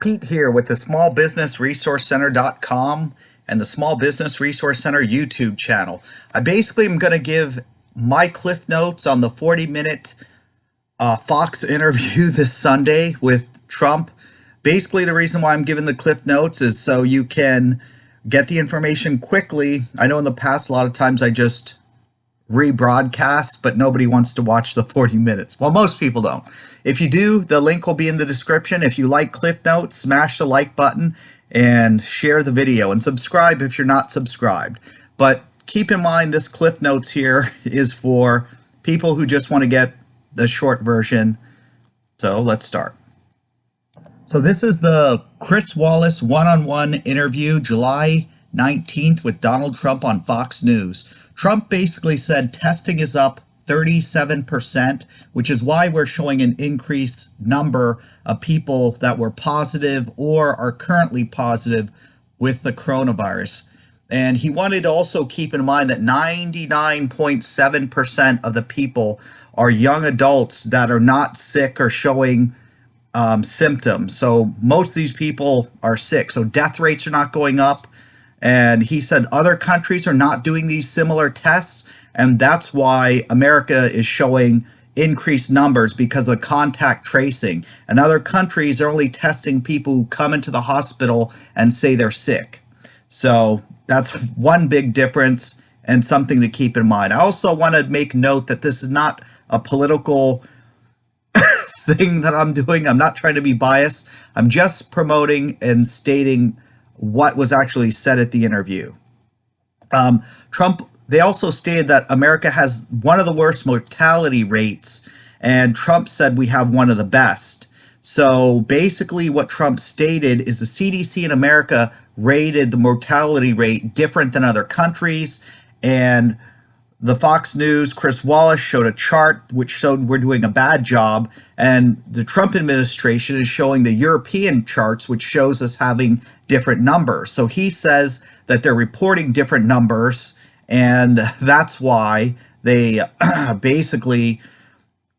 Pete here with the smallbusinessresourcecenter.com and the Small Business Resource Center YouTube channel. I basically am going to give my cliff notes on the 40-minute Fox interview this Sunday with Trump. Basically, the reason why I'm giving the cliff notes is so you can get the information quickly. I know in the past, a lot of times I just rebroadcast, but nobody wants to watch the 40 minutes. Well, most people don't. If you do, the link will be in the description. If you like Cliff Notes, smash the like button and share the video and subscribe if you're not subscribed. But keep in mind, this Cliff Notes here is for people who just want to get the short version. So let's start. So this is the Chris Wallace one-on-one interview, July 19th with Donald Trump on Fox News. Trump basically said testing is up 37%, which is why we're showing an increased number of people that were positive or are currently positive with the coronavirus. And he wanted to also keep in mind that 99.7% of the people are young adults that are not sick or showing symptoms. So most of these people are sick. So death rates are not going up. And he said other countries are not doing these similar tests. And that's why America is showing increased numbers, because of the contact tracing. And other countries are only testing people who come into the hospital and say they're sick. So that's one big difference and something to keep in mind. I also want to make note that this is not a political thing that I'm doing. I'm not trying to be biased. I'm just promoting and stating what was actually said at the interview. Trump, they also stated that America has one of the worst mortality rates, and Trump said we have one of the best. So basically what Trump stated is the CDC in America rated the mortality rate different than other countries, and the Fox News, Chris Wallace showed a chart which showed we're doing a bad job, and the Trump administration is showing the European charts, which shows us having different numbers. So he says that they're reporting different numbers, and that's why they basically,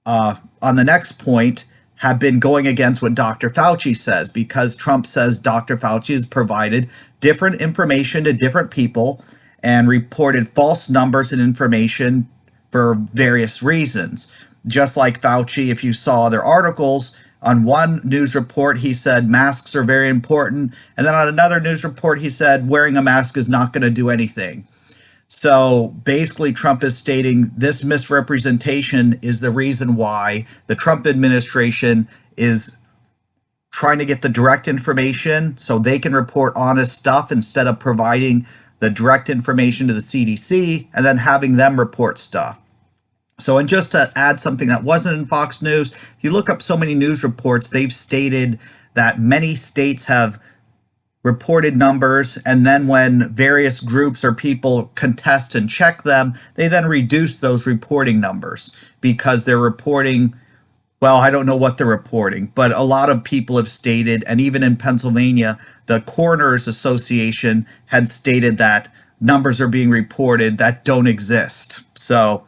on the next point, have been going against what Dr. Fauci says, because Trump says Dr. Fauci has provided different information to different people and reported false numbers and information for various reasons. Just like Fauci, if you saw their articles, on one news report, he said masks are very important. And then on another news report, he said wearing a mask is not going to do anything. So basically, Trump is stating this misrepresentation is the reason why the Trump administration is trying to get the direct information so they can report honest stuff instead of providing the direct information to the CDC and then having them report stuff. So, and just to add something that wasn't in Fox News, if you look up so many news reports, they've stated that many states have reported numbers, and then when various groups or people contest and check them, they then reduce those reporting numbers because they're reporting, well, I don't know what they're reporting, but a lot of people have stated, and even in Pennsylvania, the Coroners Association had stated that numbers are being reported that don't exist. So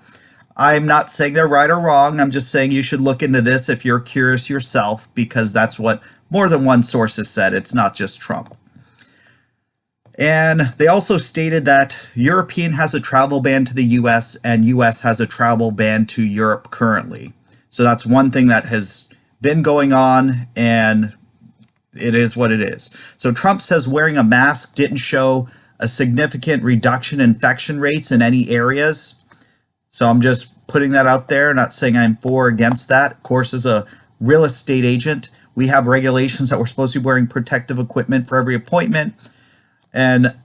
I'm not saying they're right or wrong. I'm just saying you should look into this if you're curious yourself, because that's what more than one source has said. It's not just Trump. And they also stated that European has a travel ban to the US and US has a travel ban to Europe currently. So that's one thing that has been going on, and it is what it is. So Trump says wearing a mask didn't show a significant reduction in infection rates in any areas. So I'm just putting that out there, not saying I'm for or against that. Of course, as a real estate agent, we have regulations that we're supposed to be wearing protective equipment for every appointment. And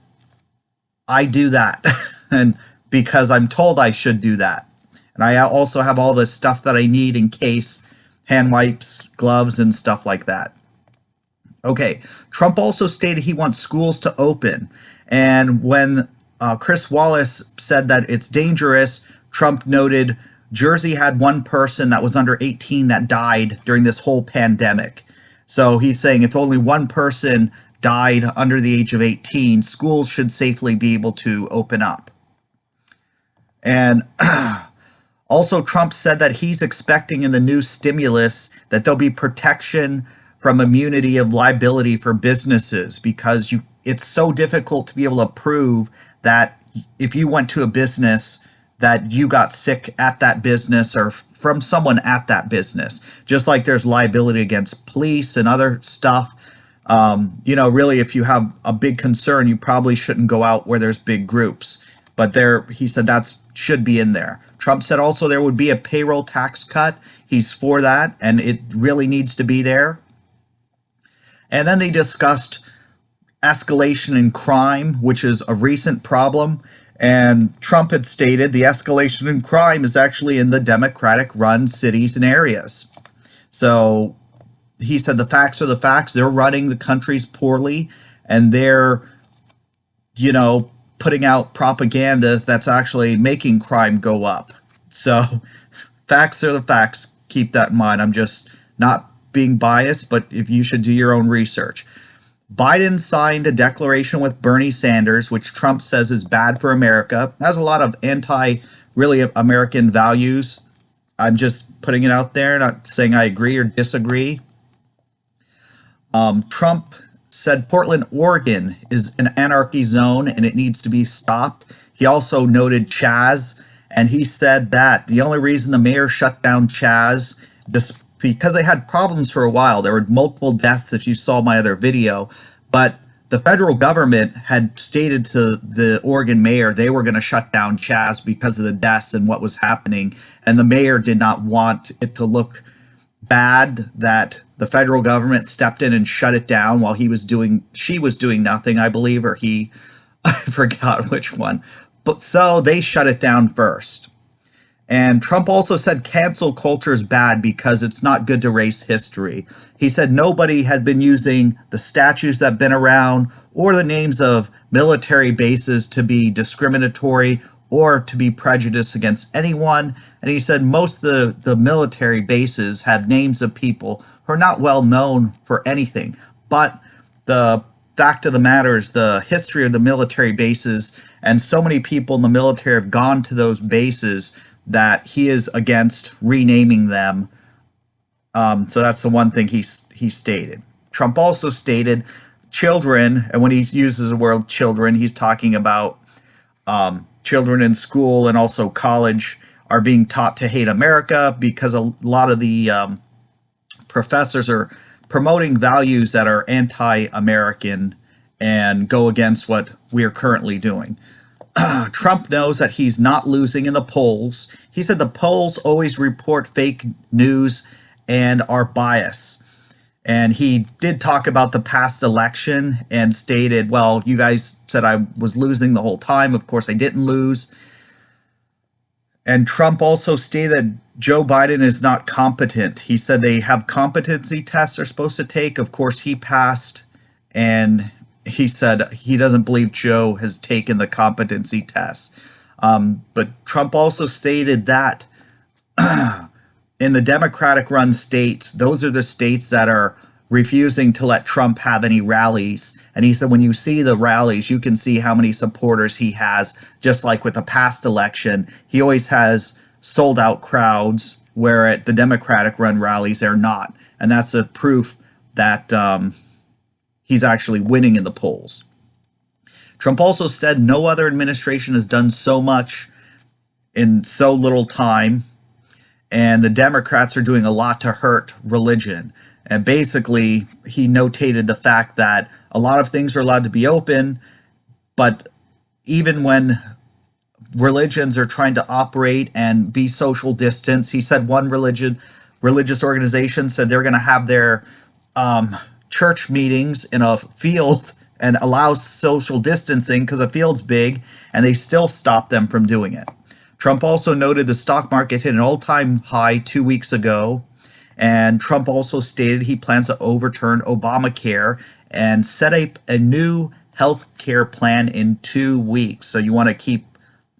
I do that and because I'm told I should do that. And I also have all the stuff that I need in case, hand wipes, gloves, and stuff like that. Okay, Trump also stated he wants schools to open. And when Chris Wallace said that it's dangerous, Trump noted Jersey had one person that was under 18 that died during this whole pandemic. So he's saying if only one person died under the age of 18, schools should safely be able to open up. And also Trump said that he's expecting in the new stimulus that there'll be protection from immunity of liability for businesses because it's so difficult to be able to prove that if you went to a business that you got sick at that business or from someone at that business. Just like there's liability against police and other stuff. Really, if you have a big concern, you probably shouldn't go out where there's big groups. But he said that should be in there. Trump said also there would be a payroll tax cut. He's for that, and it really needs to be there. And then they discussed escalation in crime, which is a recent problem. And Trump had stated the escalation in crime is actually in the Democratic-run cities and areas. So he said the facts are the facts. They're running the countries poorly, and they're, putting out propaganda that's actually making crime go up. So facts are the facts. Keep that in mind. I'm just not being biased, but if you should do your own research. Biden signed a declaration with Bernie Sanders, which Trump says is bad for America. Has a lot of really American values. I'm just putting it out there, not saying I agree or disagree. Trump said Portland, Oregon is an anarchy zone and it needs to be stopped. He also noted Chaz, and he said that the only reason the mayor shut down Chaz because they had problems for a while. There were multiple deaths if you saw my other video, but the federal government had stated to the Oregon mayor they were going to shut down Chaz because of the deaths and what was happening, and the mayor did not want it to look bad that the federal government stepped in and shut it down while she was doing nothing, I believe, or I forgot which one. But so they shut it down first. And Trump also said cancel culture is bad because it's not good to erase history. He said nobody had been using the statues that have been around or the names of military bases to be discriminatory or to be prejudiced against anyone. And he said most of the military bases have names of people who are not well known for anything. But the fact of the matter is the history of the military bases, and so many people in the military have gone to those bases that he is against renaming them. So that's the one thing he stated. Trump also stated children, and when he uses the word children, he's talking about children in school and also college are being taught to hate America because a lot of the professors are promoting values that are anti-American and go against what we are currently doing. Trump knows that he's not losing in the polls. He said the polls always report fake news and are biased. And he did talk about the past election and stated, well, you guys said I was losing the whole time. Of course, I didn't lose. And Trump also stated that Joe Biden is not competent. He said they have competency tests they're supposed to take. Of course, he passed, and he said he doesn't believe Joe has taken the competency test. But Trump also stated that in the Democratic-run states, those are the states that are refusing to let Trump have any rallies. And he said when you see the rallies, you can see how many supporters he has. Just like with the past election, he always has sold-out crowds, where at the Democratic-run rallies, they're not. And that's a proof that he's actually winning in the polls. Trump also said no other administration has done so much in so little time, and the Democrats are doing a lot to hurt religion. And basically, he notated the fact that a lot of things are allowed to be open, but even when religions are trying to operate and be social distance, he said one religious organization said they're going to have their church meetings in a field and allow social distancing because the field's big, and they still stop them from doing it. Trump also noted the stock market hit an all-time high 2 weeks ago, and Trump also stated he plans to overturn Obamacare and set up a new health care plan in 2 weeks. So you want to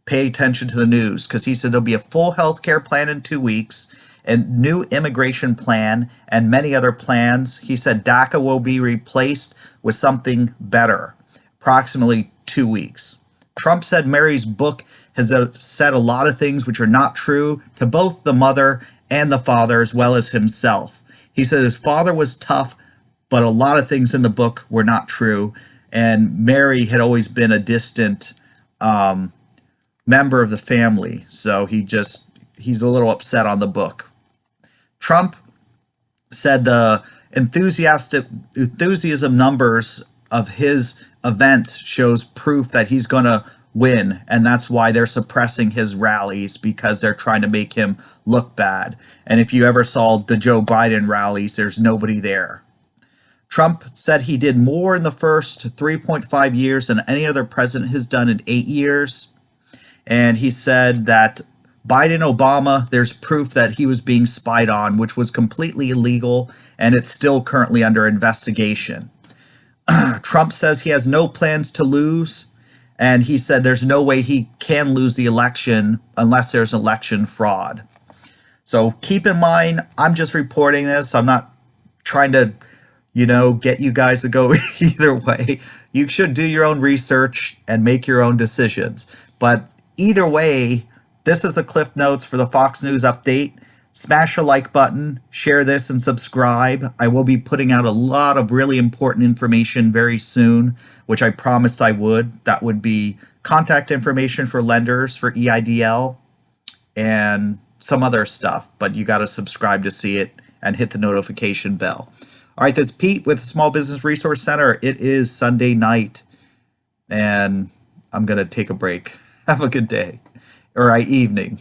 pay attention to the news, because he said there'll be a full health care plan in 2 weeks, a new immigration plan, and many other plans. He said DACA will be replaced with something better, approximately 2 weeks. Trump said Mary's book has said a lot of things which are not true to both the mother and the father, as well as himself. He said his father was tough, but a lot of things in the book were not true. And Mary had always been a distant member of the family, so he's a little upset on the book. Trump said the enthusiasm numbers of his events shows proof that he's going to win, and that's why they're suppressing his rallies, because they're trying to make him look bad. And if you ever saw the Joe Biden rallies, there's nobody there. Trump said he did more in the first 3.5 years than any other president has done in 8 years. And he said that Biden Obama, there's proof that he was being spied on, which was completely illegal, and it's still currently under investigation. Trump says he has no plans to lose, and he said there's no way he can lose the election unless there's election fraud. So keep in mind, I'm just reporting this. I'm not trying to, get you guys to go either way. You should do your own research and make your own decisions. But either way, this is the Cliff Notes for the Fox News update. Smash the like button, share this, and subscribe. I will be putting out a lot of really important information very soon, which I promised I would. That would be contact information for lenders for EIDL and some other stuff. But you got to subscribe to see it and hit the notification bell. All right, this is Pete with Small Business Resource Center. It is Sunday night, and I'm going to take a break. Have a good day, or evening.